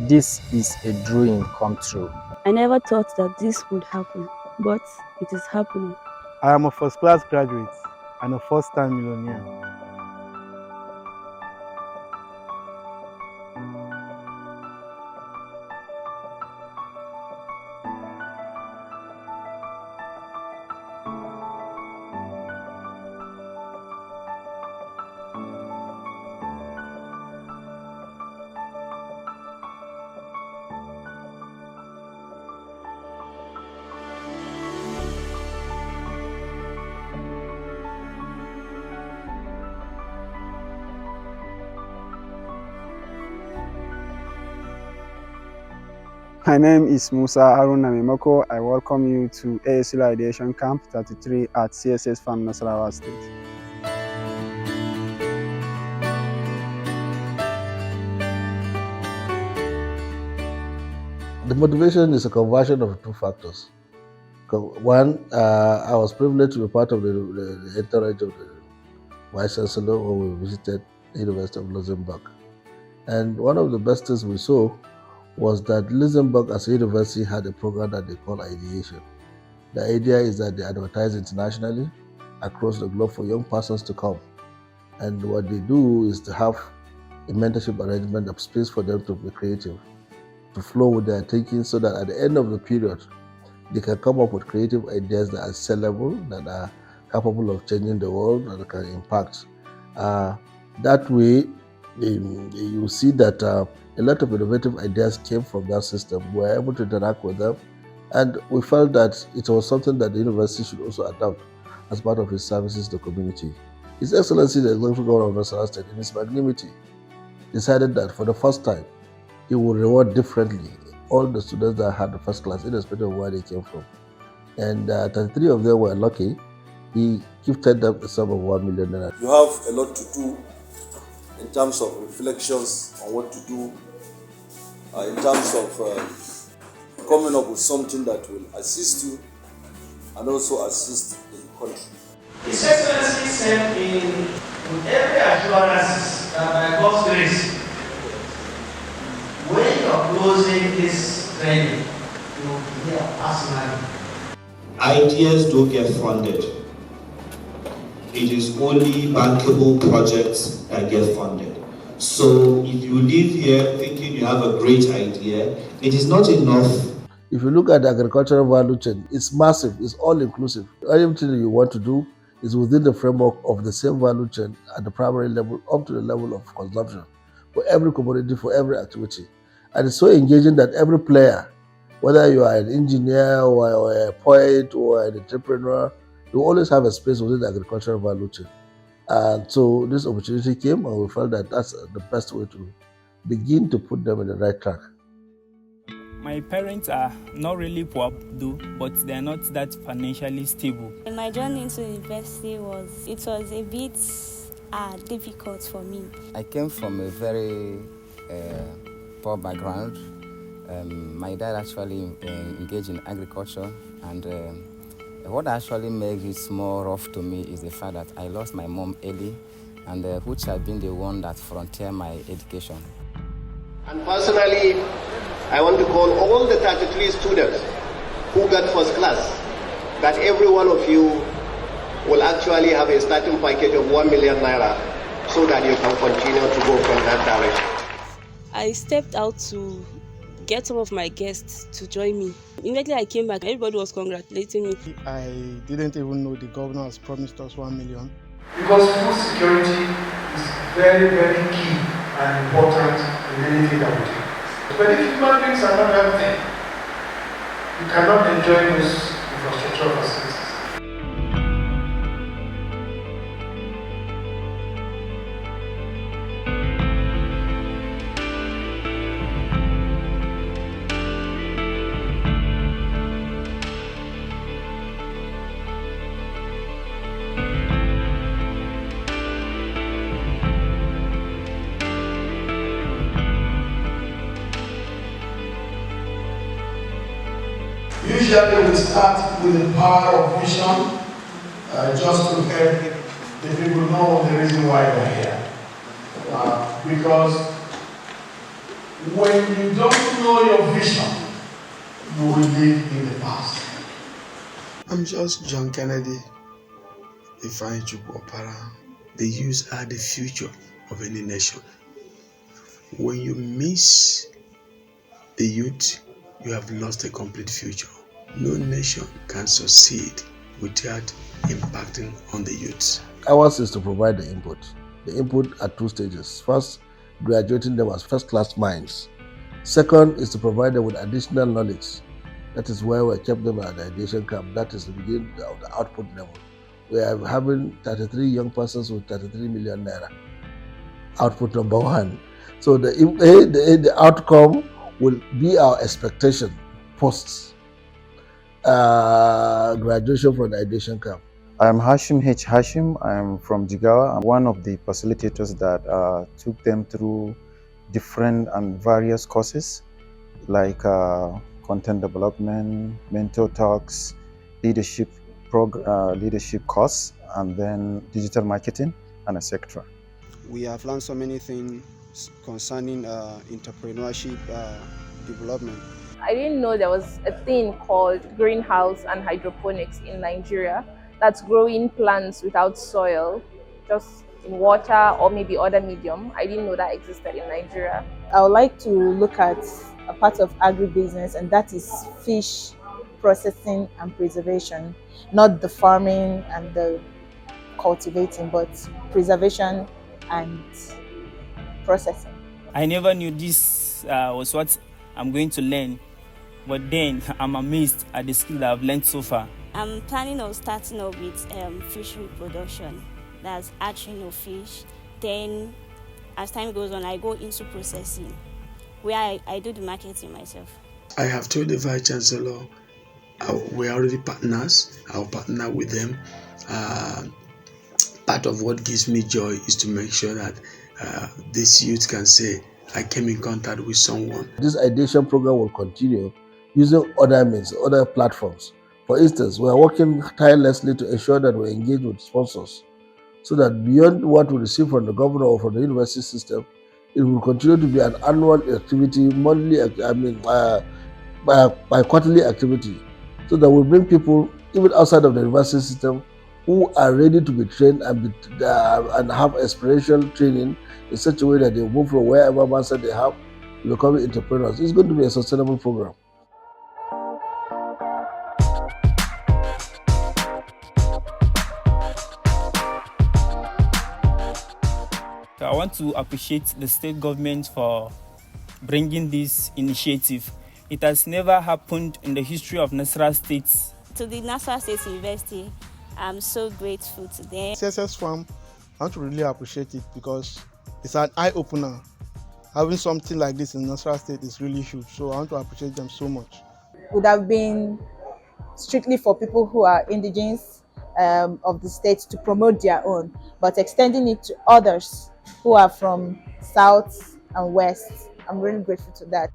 This is a dream come true. I never thought that this would happen, but it is happening. I am a first-class graduate and a first-time millionaire. My name is Musa Haruna Mimoko. I welcome you to ASU Ideation Camp 33 at CSS Farm Nasarawa State. The motivation is a conversion of two factors. One, I was privileged to be part of the entourage of the Vice Chancellor when we visited the University of Luxembourg. And one of the best things we saw was that Luxembourg as a university had a program that they call Ideation. The idea is that they advertise internationally across the globe for young persons to come. And what they do is to have a mentorship arrangement of space for them to be creative, to flow with their thinking so that at the end of the period, they can come up with creative ideas that are sellable, that are capable of changing the world, that can impact. That way, you see that a lot of innovative ideas came from that system. We were able to interact with them, and we felt that it was something that the university should also adopt as part of its services to the community. His Excellency, the Executive Governor of Nasarawa State, in his magnanimity, decided that for the first time, he would reward differently all the students that had the first class, irrespective of where they came from. And 33 of them were lucky. He gifted them the sum of 1 million naira. You have a lot to do in terms of reflections on what to do, in terms of coming up with something that will assist you and also assist the country. His Excellency said with every assurance that by God's grace, when you are closing this training, you will be here personally. Ideas don't get funded. It is only bankable projects that get funded. So if you live here thinking you have a great idea, it is not enough. If you look at the agricultural value chain, it's massive, it's all inclusive. Everything you want to do is within the framework of the same value chain at the primary level up to the level of consumption for every commodity, for every activity. And it's so engaging that every player, whether you are an engineer or a poet or an entrepreneur, you always have a space within the agricultural value chain. And so this opportunity came, and we felt that that's the best way to begin to put them in the right track. My parents are not really poor, but they're not that financially stable. My journey into university was a bit difficult for me. I came from a very poor background. My dad actually engaged in agriculture, and what actually makes it more rough to me is the fact that I lost my mom early, and which has been the one that frontier my education. And personally, I want to call all the 33 students who got first class, that every one of you will actually have a starting package of 1 million naira so that you can continue to go from that direction. I stepped out to get some of my guests to join me. Immediately I came back, everybody was congratulating me. I didn't even know the governor has promised us 1 million. Because food security is very, very key and important in anything that we do. But if human beings are not healthy, you cannot enjoy those infrastructural facilities. Usually we start with the power of vision, just to help the people know the reason why they're here. Because When you don't know your vision, you will live in the past. I'm just John Kennedy, Ifeanyi Chukwuopara. The youth are the future of any nation. When you miss the youth, you have lost a complete future. No nation can succeed without impacting on the youth. Ours is to provide the input. The input at two stages. First, graduating them as first-class minds. Second is to provide them with additional knowledge. That is where we kept them at the ideation camp. That is the beginning of the output level. We are having 33 young persons with 33 million naira. Output number one. So the outcome will be our expectation post graduation from the ideation camp. I'm Hashim H. Hashim. I'm from Jigawa. I'm one of the facilitators that took them through different and various courses like content development, mentor talks, leadership course, and then digital marketing, and etc. We have learned so many things concerning entrepreneurship development. I didn't know there was a thing called greenhouse and hydroponics in Nigeria. That's growing plants without soil, just in water or maybe other medium. I didn't know that existed in Nigeria. I would like to look at a part of agribusiness, and that is fish processing and preservation. Not the farming and the cultivating, but preservation and processing. I never knew this was what I'm going to learn, but then I'm amazed at the skill that I've learned so far. I'm planning on starting off with fishery production, that's hatching of fish. Then as time goes on, I go into processing, where I do the marketing myself. I have told the Vice Chancellor we're already partners. I'll partner with them. Part of what gives me joy is to make sure that this youth can say, I came in contact with someone. This ideation program will continue using other means, other platforms. For instance, we are working tirelessly to ensure that we engage with sponsors so that beyond what we receive from the governor or from the university system, it will continue to be an annual activity, monthly, by quarterly activity, so that we bring people even outside of the university system who are ready to be trained and have experiential training in such a way that they move from wherever mindset they have to become entrepreneurs. It's going to be a sustainable program. So I want to appreciate the state government for bringing this initiative. It has never happened in the history of Nasarawa State. To the Nasarawa State University, I'm so grateful to them. CSS Farm, I want to really appreciate it because it's an eye-opener. Having something like this in Nasarawa State is really huge, so I want to appreciate them so much. It would have been strictly for people who are indigenous of the state to promote their own, but extending it to others who are from south and west, I'm really grateful to that.